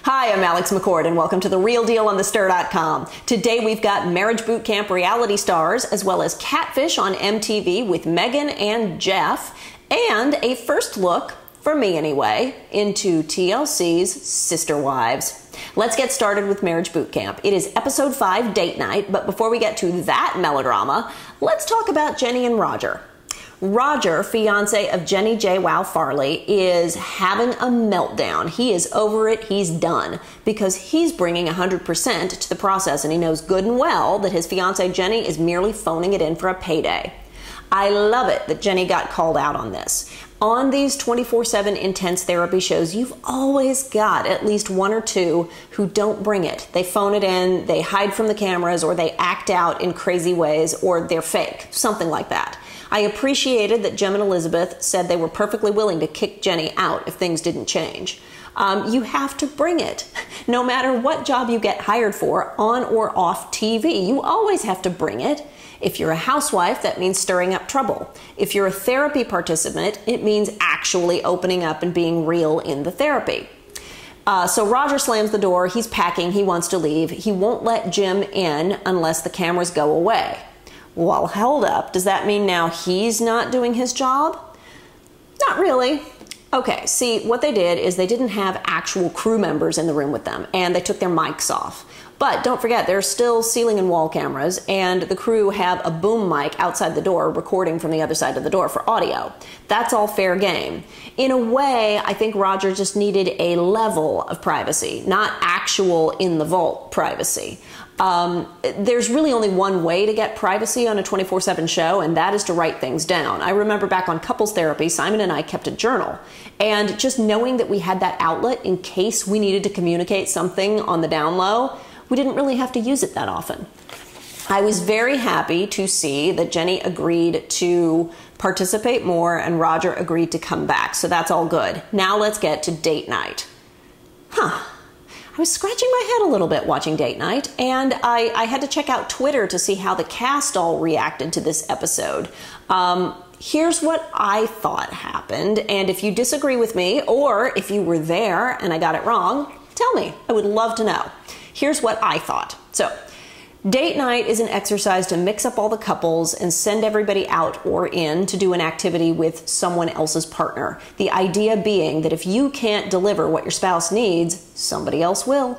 Hi, I'm Alex McCord, and welcome to The Real Deal on TheStir.com. Today we've got marriage boot camp reality stars, as well as Catfish on MTV with Megan and Jeff, and a first look, for me anyway, into TLC's Sister Wives. Let's get started with marriage boot camp. It is episode 5, date night, but before we get to that melodrama, let's talk about Jenny and Roger. Roger, fiance of Jenny J. Wow Farley, is having a meltdown. He is over it. He's done because he's bringing 100% to the process, and he knows good and well that his fiance Jenny is merely phoning it in for a payday. I love it that Jenny got called out on this. On these 24/7 intense therapy shows, you've always got at least one or two who don't bring it. They phone it in, they hide from the cameras, or they act out in crazy ways, or they're fake, something like that. I appreciated that Jem and Elizabeth said they were perfectly willing to kick Jenny out if things didn't change. You have to bring it. No matter what job you get hired for, on or off TV, you always have to bring it. If you're a housewife, that means stirring up trouble. If you're a therapy participant, it means actually opening up and being real in the therapy. So Roger slams the door. He's packing. He wants to leave. He won't let Jem in unless the cameras go away. Well, hold up. Does that mean now he's not doing his job? Not really. Okay, see, what they did is they didn't have actual crew members in the room with them, and they took their mics off. But don't forget, there's still ceiling and wall cameras, and the crew have a boom mic outside the door recording from the other side of the door for audio. That's all fair game. In a way, I think Roger just needed a level of privacy, not actual in the vault privacy. There's really only one way to get privacy on a 24/7 show, and that is to write things down. I remember back on couples therapy, Simon and I kept a journal, and just knowing that we had that outlet in case we needed to communicate something on the down low, we didn't really have to use it that often. I was very happy to see that Jenny agreed to participate more and Roger agreed to come back, so that's all good. Now let's get to date night. I was scratching my head a little bit watching date night, and I had to check out Twitter to see how the cast all reacted to this episode. Here's what I thought happened, and if you disagree with me, or if you were there and I got it wrong, tell me. I would love to know. Here's what I thought. So, date night is an exercise to mix up all the couples and send everybody out or in to do an activity with someone else's partner. The idea being that if you can't deliver what your spouse needs, somebody else will.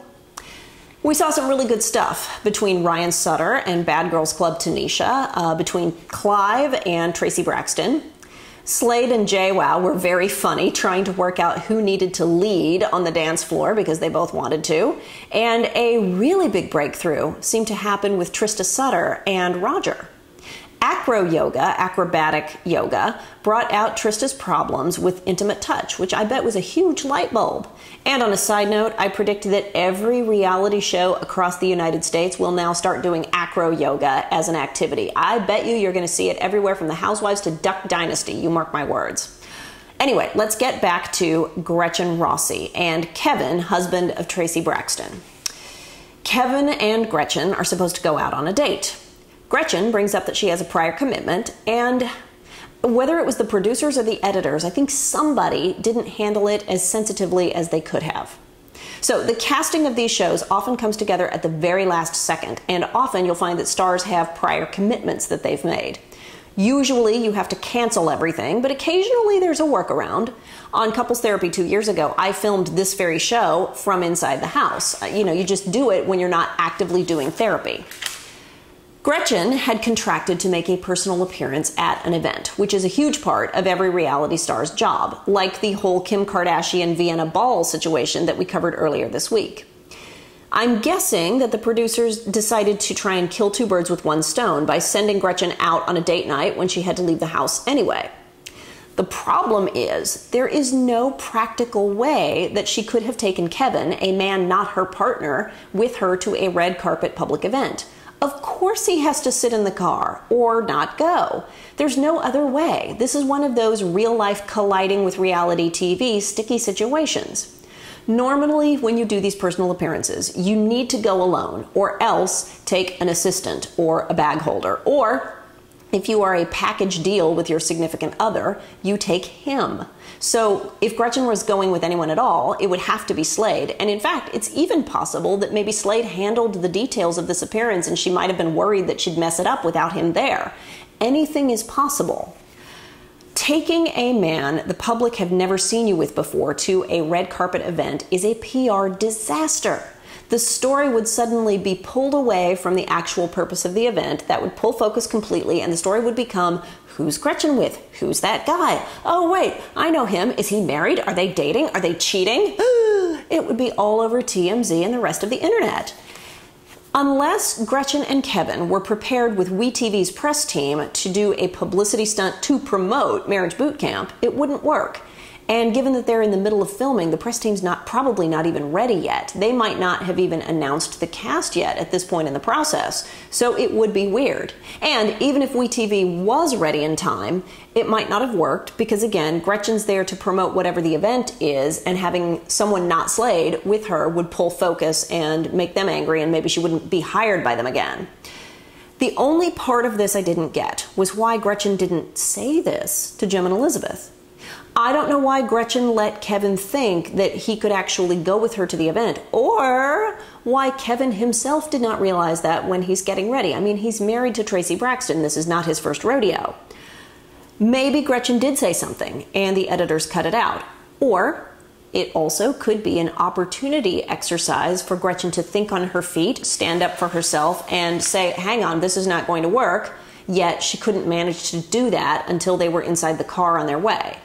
We saw some really good stuff between Ryan Sutter and Bad Girls Club Tanisha, between Clive and Tracy Braxton. Slade and JWoww were very funny, trying to work out who needed to lead on the dance floor because they both wanted to. And a really big breakthrough seemed to happen with Trista Sutter and Roger. Acrobatic yoga, brought out Trista's problems with intimate touch, which I bet was a huge light bulb. And on a side note, I predicted that every reality show across the United States will now start doing acro yoga as an activity. I bet you're going to see it everywhere from the Housewives to Duck Dynasty, you mark my words. Anyway, let's get back to Gretchen Rossi and Kevin, husband of Tracy Braxton. Kevin and Gretchen are supposed to go out on a date. Gretchen brings up that she has a prior commitment, and whether it was the producers or the editors, I think somebody didn't handle it as sensitively as they could have. So the casting of these shows often comes together at the very last second, and often you'll find that stars have prior commitments that they've made. Usually you have to cancel everything, but occasionally there's a workaround. On Couples Therapy 2 years ago, I filmed this very show from inside the house. You just do it when you're not actively doing therapy. Gretchen had contracted to make a personal appearance at an event, which is a huge part of every reality star's job, like the whole Kim Kardashian Vienna ball situation that we covered earlier this week. I'm guessing that the producers decided to try and kill two birds with one stone by sending Gretchen out on a date night when she had to leave the house anyway. The problem is, there is no practical way that she could have taken Kevin, a man not her partner, with her to a red carpet public event. Of course he has to sit in the car or not go. There's no other way. This is one of those real-life colliding with reality TV sticky situations. Normally, when you do these personal appearances, you need to go alone or else take an assistant or a bag holder or If you are a package deal with your significant other, you take him. So if Gretchen was going with anyone at all, it would have to be Slade. And in fact, it's even possible that maybe Slade handled the details of this appearance and she might have been worried that she'd mess it up without him there. Anything is possible. Taking a man the public have never seen you with before to a red carpet event is a PR disaster. The story would suddenly be pulled away from the actual purpose of the event. That would pull focus completely, and the story would become, who's Gretchen with? Who's that guy? Oh wait, I know him. Is he married? Are they dating? Are they cheating? It would be all over TMZ and the rest of the internet. Unless Gretchen and Kevin were prepared with WeTV's press team to do a publicity stunt to promote Marriage Boot Camp, it wouldn't work. And given that they're in the middle of filming, the press team's probably not even ready yet. They might not have even announced the cast yet at this point in the process. So it would be weird. And even if WeTV was ready in time, it might not have worked because, again, Gretchen's there to promote whatever the event is, and having someone not Slade with her would pull focus and make them angry, and maybe she wouldn't be hired by them again. The only part of this I didn't get was why Gretchen didn't say this to Jim and Elizabeth. I don't know why Gretchen let Kevin think that he could actually go with her to the event, or why Kevin himself did not realize that when he's getting ready. I mean, he's married to Tracy Braxton. This is not his first rodeo. Maybe Gretchen did say something and the editors cut it out. Or it also could be an opportunity exercise for Gretchen to think on her feet, stand up for herself, and say, hang on, this is not going to work. Yet she couldn't manage to do that until they were inside the car on their way.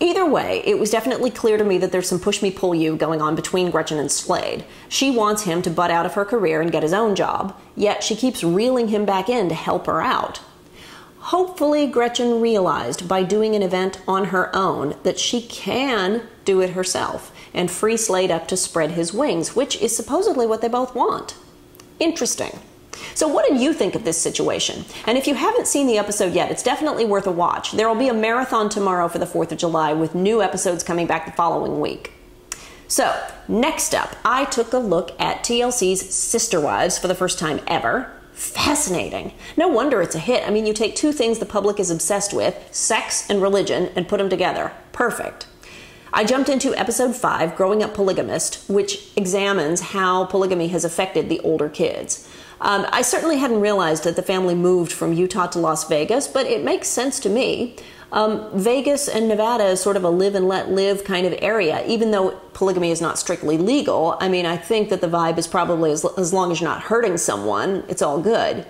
Either way, it was definitely clear to me that there's some push-me-pull-you going on between Gretchen and Slade. She wants him to butt out of her career and get his own job, yet she keeps reeling him back in to help her out. Hopefully, Gretchen realized by doing an event on her own that she can do it herself and free Slade up to spread his wings, which is supposedly what they both want. Interesting. So what did you think of this situation? And if you haven't seen the episode yet, it's definitely worth a watch. There will be a marathon tomorrow for the 4th of July with new episodes coming back the following week. So, next up, I took a look at TLC's Sister Wives for the first time ever. Fascinating. No wonder it's a hit. I mean, you take two things the public is obsessed with, sex and religion, and put them together. Perfect. I jumped into episode 5, Growing Up Polygamist, which examines how polygamy has affected the older kids. I certainly hadn't realized that the family moved from Utah to Las Vegas, but it makes sense to me. Vegas and Nevada is sort of a live and let live kind of area, even though polygamy is not strictly legal. I mean, I think that the vibe is probably as long as you're not hurting someone, it's all good.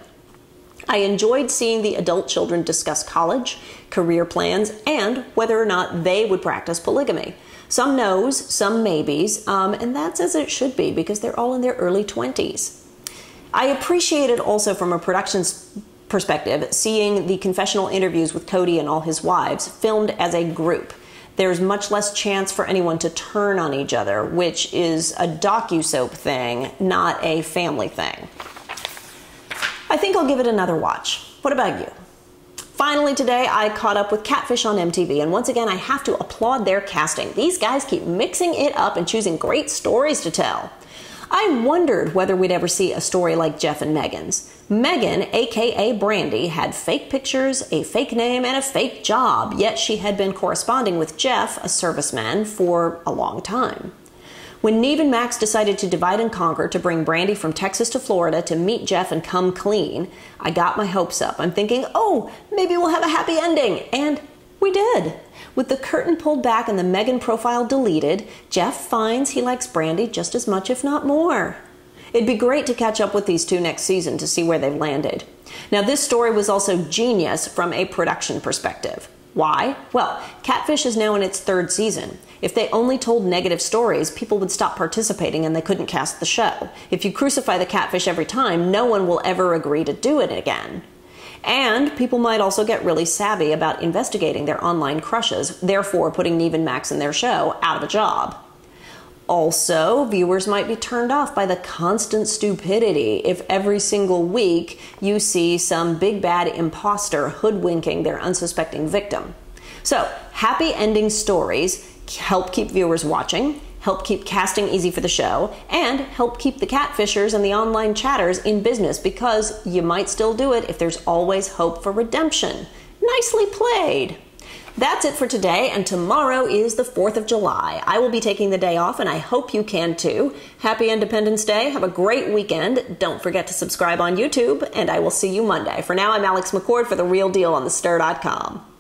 I enjoyed seeing the adult children discuss college, career plans, and whether or not they would practice polygamy. Some no's, some maybes, and that's as it should be because they're all in their early 20s. I appreciated also from a production's perspective seeing the confessional interviews with Cody and all his wives filmed as a group. There's much less chance for anyone to turn on each other, which is a docu-soap thing, not a family thing. I think I'll give it another watch. What about you? Finally today, I caught up with Catfish on MTV, and once again, I have to applaud their casting. These guys keep mixing it up and choosing great stories to tell. I wondered whether we'd ever see a story like Jeff and Megan's. Megan, aka Brandy, had fake pictures, a fake name, and a fake job, yet she had been corresponding with Jeff, a serviceman, for a long time. When Neve and Max decided to divide and conquer to bring Brandy from Texas to Florida to meet Jeff and come clean, I got my hopes up. I'm thinking, oh, maybe we'll have a happy ending. And we did. With the curtain pulled back and the Megan profile deleted, Jeff finds he likes Brandy just as much, if not more. It'd be great to catch up with these two next season to see where they've landed. Now, this story was also genius from a production perspective. Why? Well, Catfish is now in its 3rd season. If they only told negative stories, people would stop participating and they couldn't cast the show. If you crucify the catfish every time, no one will ever agree to do it again. And people might also get really savvy about investigating their online crushes, therefore putting Neve and Max in their show out of a job. Also, viewers might be turned off by the constant stupidity if every single week you see some big bad imposter hoodwinking their unsuspecting victim. So, happy ending stories help keep viewers watching, help keep casting easy for the show, and help keep the catfishers and the online chatters in business, because you might still do it if there's always hope for redemption. Nicely played. That's it for today, and tomorrow is the 4th of July. I will be taking the day off, and I hope you can too. Happy Independence Day. Have a great weekend. Don't forget to subscribe on YouTube, and I will see you Monday. For now, I'm Alex McCord for The Real Deal on thestir.com.